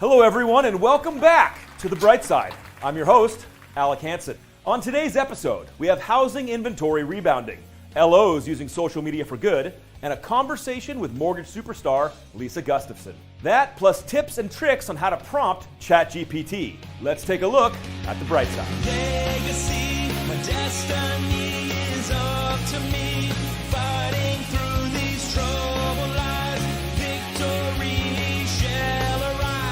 Hello everyone and welcome back to The Bright Side. I'm your host, Alec Hansen. On today's episode, we have housing inventory rebounding, LOs using social media for good, and a conversation with mortgage superstar Lisa Gustafson. That plus tips and tricks on how to prompt ChatGPT. Let's take a look at The Bright Side. Legacy, my destiny is up to me, fighting through these troubled lives. Victory shall arise.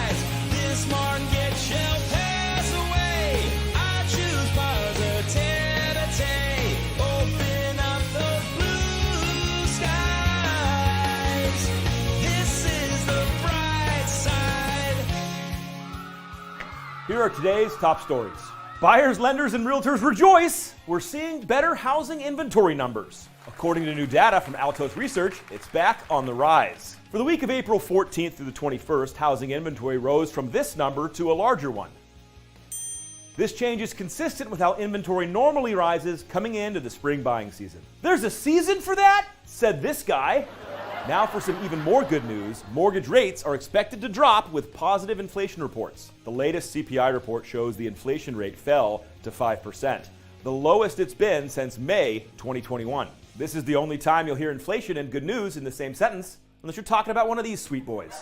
This market shall pass away. I choose positivity. Open up the blue skies. This is the bright side. Here are today's top stories. Buyers, lenders, and realtors rejoice! We're seeing better housing inventory numbers. According to new data from Altos Research, it's back on the rise. For the week of April 14th through the 21st, housing inventory rose from this number to a larger one. This change is consistent with how inventory normally rises coming into the spring buying season. There's a season for that? Said this guy. Now for some even more good news, mortgage rates are expected to drop with positive inflation reports. The latest CPI report shows the inflation rate fell to 5%, the lowest it's been since May 2021. This is the only time you'll hear inflation and good news in the same sentence, unless you're talking about one of these sweet boys.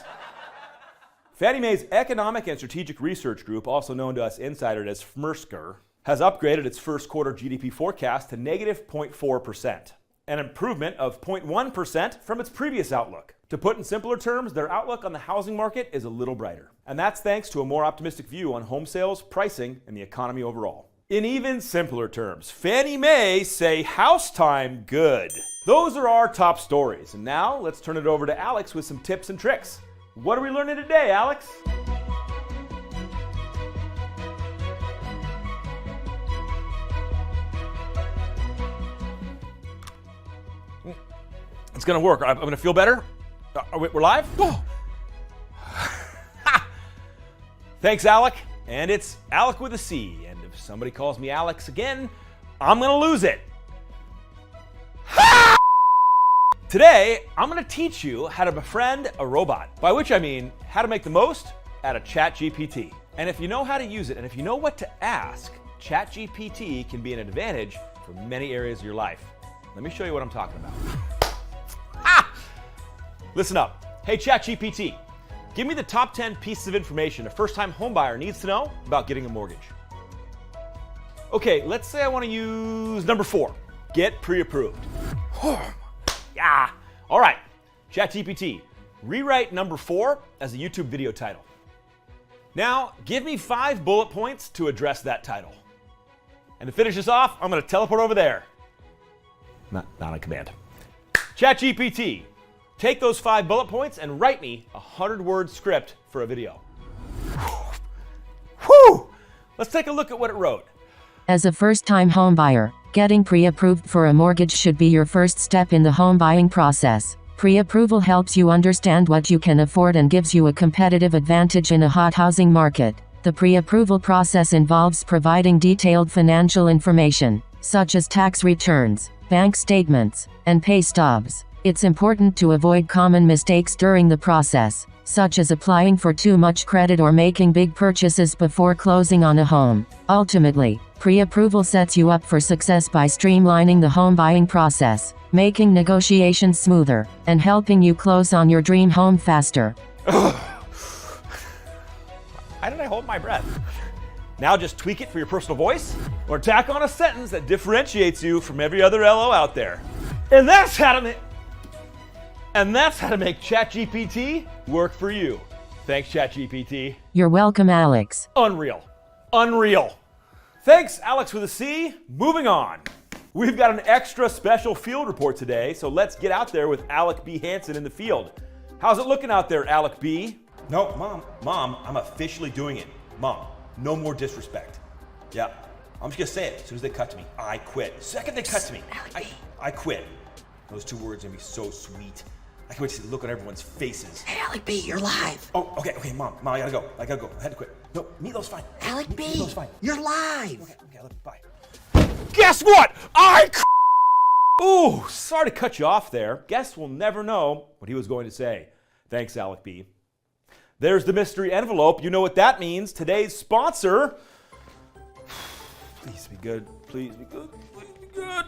Fannie Mae's Economic and Strategic Research Group, also known to us insiders as FMRSCR, has upgraded its first quarter GDP forecast to negative 0.4%. An improvement of 0.1% from its previous outlook. To put in simpler terms, their outlook on the housing market is a little brighter. And that's thanks to a more optimistic view on home sales, pricing, and the economy overall. In even simpler terms, Fannie Mae say house time good. Those are our top stories. And now let's turn it over to Alex with some tips and tricks. What are we learning today, Alex? It's gonna work. I'm gonna feel better. We're live? Oh. Thanks, Alec. And it's Alec with a C. And if somebody calls me Alex again, I'm gonna lose it. Today, I'm gonna teach you how to befriend a robot. By which I mean, how to make the most out of ChatGPT. And if you know how to use it, and if you know what to ask, ChatGPT can be an advantage for many areas of your life. Let me show you what I'm talking about. Listen up. Hey, ChatGPT, give me the top 10 pieces of information a first-time homebuyer needs to know about getting a mortgage. Okay, let's say I want to use number 4, get pre-approved. Yeah. All right, ChatGPT, rewrite number 4 as a YouTube video title. Now, give me 5 bullet points to address that title. And to finish this off, I'm going to teleport over there. Not on command. ChatGPT, take those 5 bullet points and write me a 100-word script for a video. Whew! Let's take a look at what it wrote. As a first-time homebuyer, getting pre-approved for a mortgage should be your first step in the home buying process. Pre-approval helps you understand what you can afford and gives you a competitive advantage in a hot housing market. The pre-approval process involves providing detailed financial information, such as tax returns, bank statements, and pay stubs. It's important to avoid common mistakes during the process, such as applying for too much credit or making big purchases before closing on a home. Ultimately, pre-approval sets you up for success by streamlining the home buying process, making negotiations smoother, and helping you close on your dream home faster. Why did I hold my breath? Now just tweak it for your personal voice, or tack on a sentence that differentiates you from every other LO out there. And that's how to make ChatGPT work for you. Thanks, ChatGPT. You're welcome, Alex. Unreal. Unreal. Thanks, Alex with a C. Moving on. We've got an extra special field report today, so let's get out there with Alec B. Hansen in the field. How's it looking out there, Alec B? No, Mom, I'm officially doing it. Mom, no more disrespect. Yeah, I'm just gonna say it. As soon as they cut to me, I quit. Second they cut to me, I quit. Those 2 words are gonna be so sweet. I can't wait to see the look on everyone's faces. Hey, Alec B, you're live. Oh, okay, Mom, I gotta go. I had to quit. No, Meatloaf's fine. Alec B, Meatloaf's fine. you're live. Okay, bye. Guess what? Ooh, sorry to cut you off there. Guess we'll never know what he was going to say. Thanks, Alec B. There's the mystery envelope. You know what that means. Today's sponsor. Please be good. Please be good. Please be good.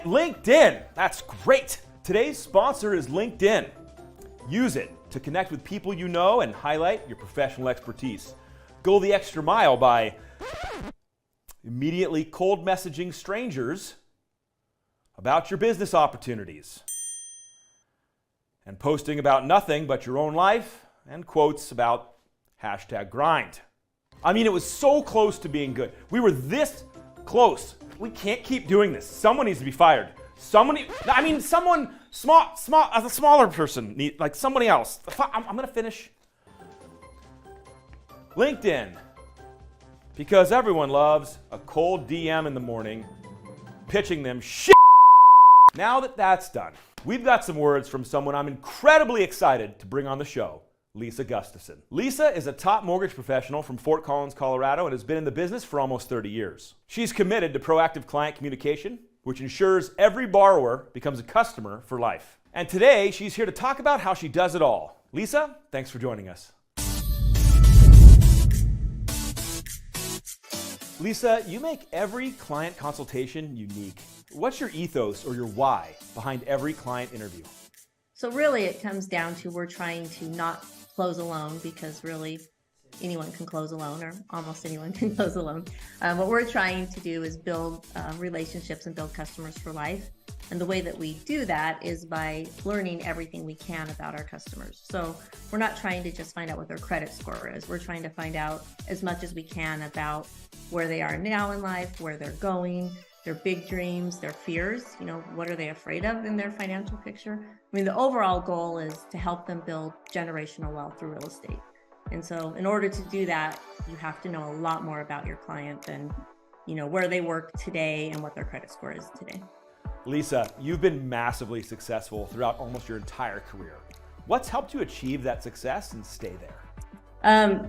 LinkedIn. That's great. Today's sponsor is LinkedIn. Use it to connect with people you know and highlight your professional expertise. Go the extra mile by immediately cold messaging strangers about your business opportunities and posting about nothing but your own life and quotes about #grind. I mean, it was so close to being good. We were this close. We can't keep doing this. Someone needs to be fired. Someone, a smaller person, like somebody else. I'm gonna finish. LinkedIn, because everyone loves a cold DM in the morning, pitching them shit. Now that that's done, we've got some words from someone I'm incredibly excited to bring on the show, Lisa Gustafson. Lisa is a top mortgage professional from Fort Collins, Colorado, and has been in the business for almost 30 years. She's committed to proactive client communication, which ensures every borrower becomes a customer for life. And today, she's here to talk about how she does it all. Lisa, thanks for joining us. Lisa, you make every client consultation unique. What's your ethos or your why behind every client interview? So really it comes down to we're trying to not close a loan, because really anyone can close a loan, or almost anyone can close a loan. What we're trying to do is build relationships and build customers for life. And the way that we do that is by learning everything we can about our customers. So we're not trying to just find out what their credit score is. We're trying to find out as much as we can about where they are now in life, where they're going, their big dreams, their fears, what are they afraid of in their financial picture? I mean, the overall goal is to help them build generational wealth through real estate. And so in order to do that, you have to know a lot more about your client than, where they work today and what their credit score is today. Lisa, you've been massively successful throughout almost your entire career. What's helped you achieve that success and stay there?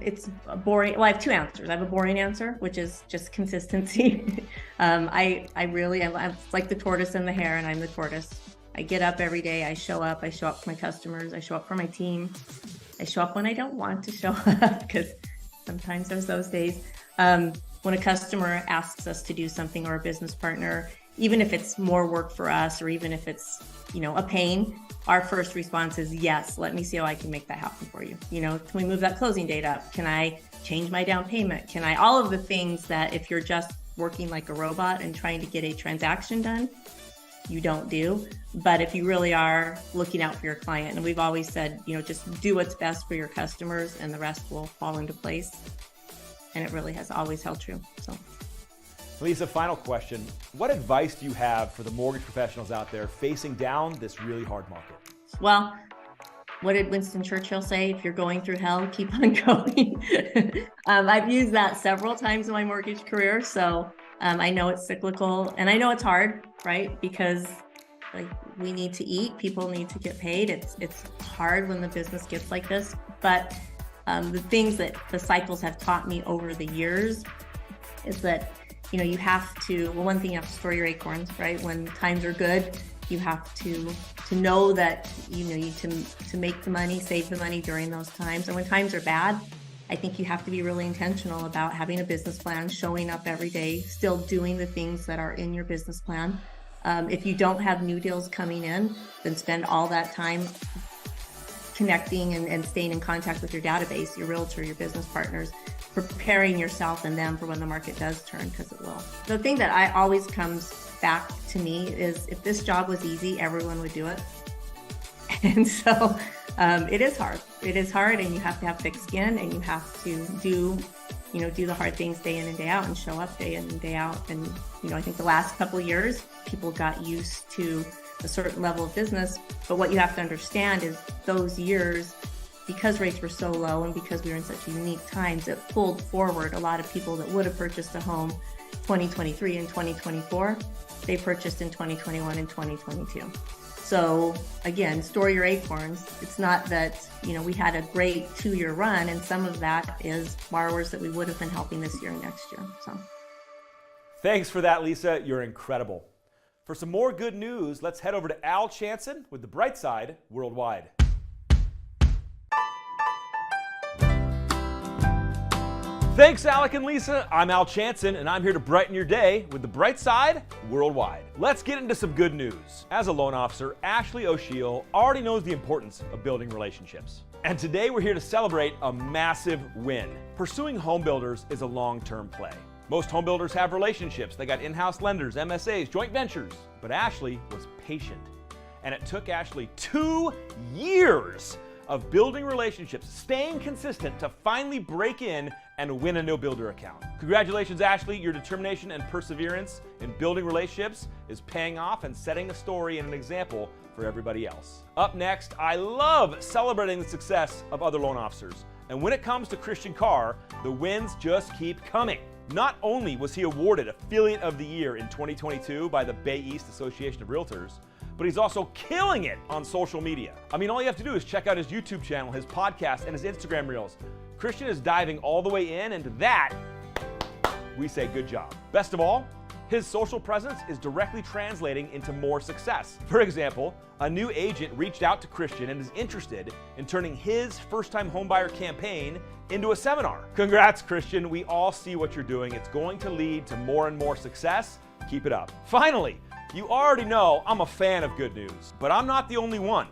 It's boring. Well, I have two answers. I have a boring answer, which is just consistency. I'm like the tortoise and the hare, and I'm the tortoise. I get up every day. I show up for my customers. I show up for my team. I show up when I don't want to show up, because sometimes there's those days. When a customer asks us to do something, or a business partner, even if it's more work for us, or even if it's, a pain, our first response is, yes, let me see how I can make that happen for you. Can we move that closing date up? Can I change my down payment? All of the things that if you're just working like a robot and trying to get a transaction done, you don't do. But if you really are looking out for your client, and we've always said, just do what's best for your customers and the rest will fall into place. And it really has always held true. So. Lisa, final question. What advice do you have for the mortgage professionals out there facing down this really hard market? Well, what did Winston Churchill say? If you're going through hell, keep on going. I've used that several times in my mortgage career. So I know it's cyclical, and I know it's hard, right? Because we need to eat, people need to get paid. It's hard when the business gets like this. But the things that the cycles have taught me over the years is that you have to, one thing, you have to store your acorns, right? When times are good, you have to know that you need to make the money, save the money during those times. And when times are bad, I think you have to be really intentional about having a business plan, showing up every day, still doing the things that are in your business plan. If you don't have new deals coming in, then spend all that time connecting and staying in contact with your database, your realtor, your business partners, preparing yourself and them for when the market does turn, because it will. The thing that I always comes back to me is, if this job was easy, everyone would do it. And so it is hard. It is hard, and you have to have thick skin, and you have to do the hard things day in and day out, and show up day in and day out. And I think the last couple of years, people got used to a certain level of business. But what you have to understand is those years, because rates were so low and because we were in such unique times, it pulled forward a lot of people that would have purchased a home 2023 and 2024. They purchased in 2021 and 2022. So again, store your acorns. It's not that, we had a great 2-year run, and some of that is borrowers that we would have been helping this year and next year. So. Thanks for that, Lisa. You're incredible. For some more good news, let's head over to Al Chanson with the Bright Side Worldwide. Thanks, Alec and Lisa. I'm Al Chanson, and I'm here to brighten your day with the Bright Side Worldwide. Let's get into some good news. As a loan officer, Ashley O'Sheal already knows the importance of building relationships. And today we're here to celebrate a massive win. Pursuing home builders is a long-term play. Most home builders have relationships. They got in-house lenders, MSAs, joint ventures. But Ashley was patient. And it took Ashley 2 years of building relationships, staying consistent to finally break in and win a no builder account. Congratulations, Ashley. Your determination and perseverance in building relationships is paying off and setting a story and an example for everybody else. Up next, I love celebrating the success of other loan officers. And when it comes to Christian Carr, the wins just keep coming. Not only was he awarded Affiliate of the Year in 2022 by the Bay East Association of Realtors, but he's also killing it on social media. I mean, all you have to do is check out his YouTube channel, his podcast, and his Instagram reels. Christian is diving all the way in, and to that, we say good job. Best of all, his social presence is directly translating into more success. For example, a new agent reached out to Christian and is interested in turning his first-time homebuyer campaign into a seminar. Congrats, Christian. We all see what you're doing. It's going to lead to more and more success. Keep it up. Finally, you already know I'm a fan of good news, but I'm not the only one.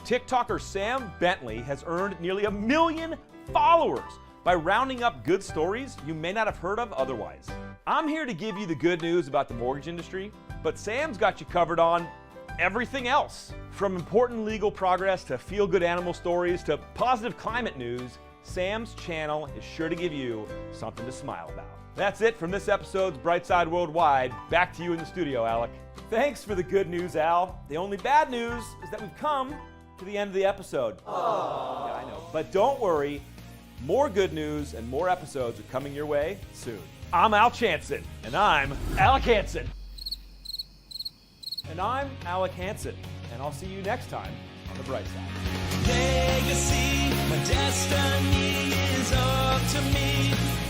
TikToker Sam Bentley has earned nearly 1 million followers by rounding up good stories you may not have heard of otherwise. I'm here to give you the good news about the mortgage industry, but Sam's got you covered on everything else. From important legal progress to feel-good animal stories to positive climate news, Sam's channel is sure to give you something to smile about. That's it from this episode's Bright Side Worldwide. Back to you in the studio, Alec. Thanks for the good news, Al. The only bad news is that we've come to the end of the episode. Aww. Yeah, I know. But don't worry, more good news and more episodes are coming your way soon. I'm Al Chanson, and I'm Alec Hansen. And I'm Alec Hansen, and I'll see you next time on the Bright Side. Legacy, my destiny is up to me.